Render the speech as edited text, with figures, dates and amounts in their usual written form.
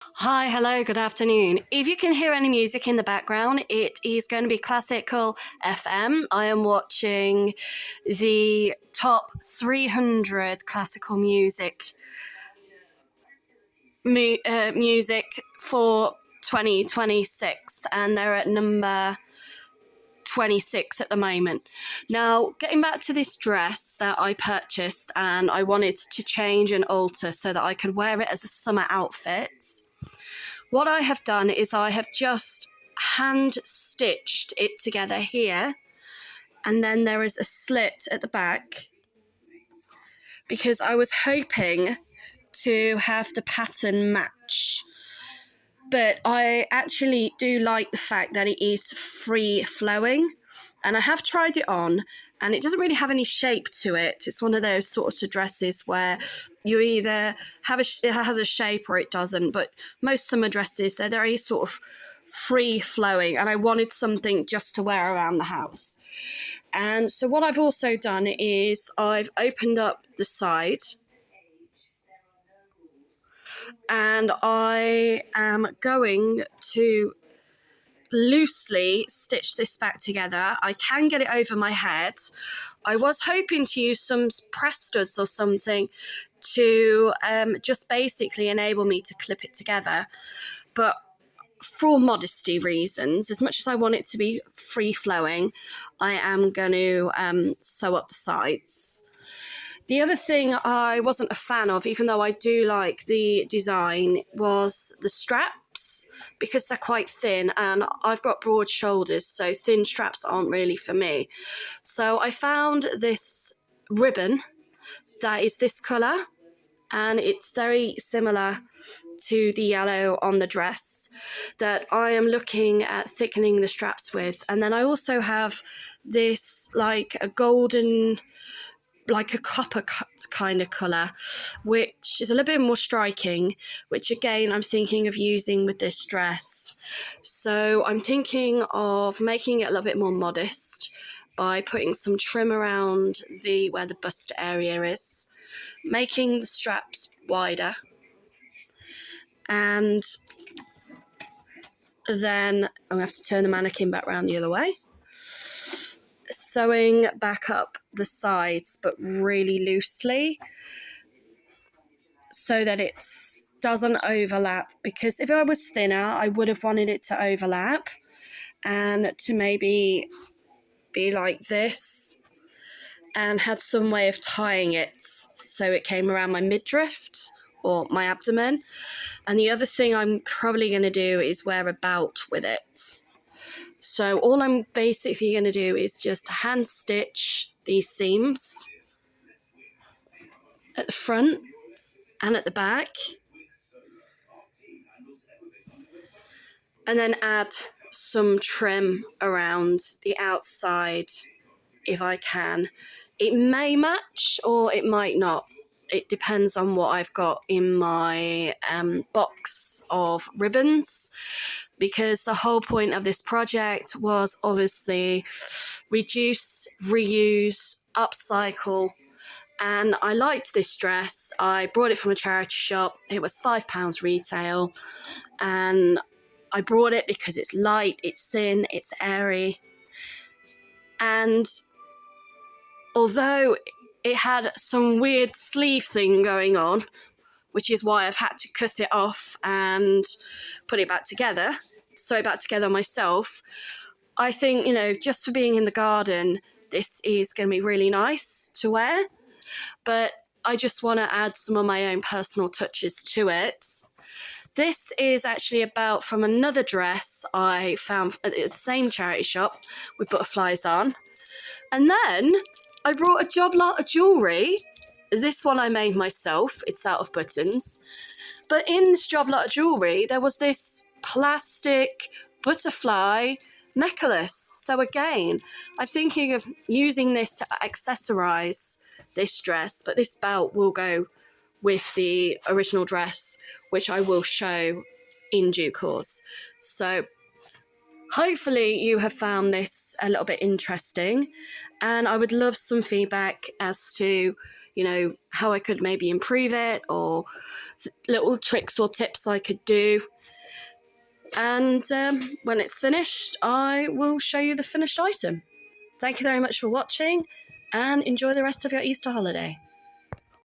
Hi, hello, good afternoon. If you can hear any music in the background, it is going to be Classical FM. I am watching the top 300 classical music for 2026, and they're at number 26 at the moment. Now, getting back to this dress that I purchased and I wanted to change and alter so that I could wear it as a summer outfit. What I have done is I have just hand stitched it together here, and then there is a slit at the back because I was hoping to have the pattern match. But I actually do like the fact that it is free flowing, and I have tried it on and it doesn't really have any shape to it. It's one of those sort of dresses where you either have it has a shape or it doesn't, but most summer dresses, they're very sort of free flowing, and I wanted something just to wear around the house. And so what I've also done is I've opened up the side, and I am going to loosely stitch this back together. I can get it over my head. I was hoping to use some press studs or something to just basically enable me to clip it together. But for modesty reasons, as much as I want it to be free flowing, I am going to sew up the sides. The other thing I wasn't a fan of, even though I do like the design, was the straps, because they're quite thin and I've got broad shoulders, so thin straps aren't really for me. So I found this ribbon that is this colour, and it's very similar to the yellow on the dress that I am looking at thickening the straps with. And then I also have this like a golden, like a copper cut kind of colour, which is a little bit more striking, which again I'm thinking of using with this dress. So I'm thinking of making it a little bit more modest by putting some trim around where the bust area is, making the straps wider, and then I'm going to have to turn the mannequin back around the other way, sewing back up the sides but really loosely so that it doesn't overlap, because if I was thinner I would have wanted it to overlap and to maybe be like this and had some way of tying it so it came around my midriff or my abdomen. And the other thing I'm probably going to do is wear a belt with it. So all I'm basically going to do is just hand stitch these seams at the front and at the back, and then add some trim around the outside if I can. It may match or it might not. It depends on what I've got in my box of ribbons, because the whole point of this project was obviously reduce, reuse, upcycle. And I liked this dress. I brought it from a charity shop. It was £5 retail. And I brought it because it's light, it's thin, it's airy. And although it had some weird sleeve thing going on, which is why I've had to cut it off and put it back together, sew it back together myself, I think, just for being in the garden, this is going to be really nice to wear. But I just want to add some of my own personal touches to it. This is actually about from another dress I found at the same charity shop with butterflies on. And then I brought a job lot of jewellery. This one I made myself. It's out of buttons. But in this job lot of jewellery, there was this plastic butterfly necklace. So again, I'm thinking of using this to accessorise this dress, but this belt will go with the original dress, which I will show in due course. So hopefully you have found this a little bit interesting, and I would love some feedback as to, you know, how I could maybe improve it, or little tricks or tips I could do. And when it's finished, I will show you the finished item. Thank you very much for watching, and enjoy the rest of your Easter holiday.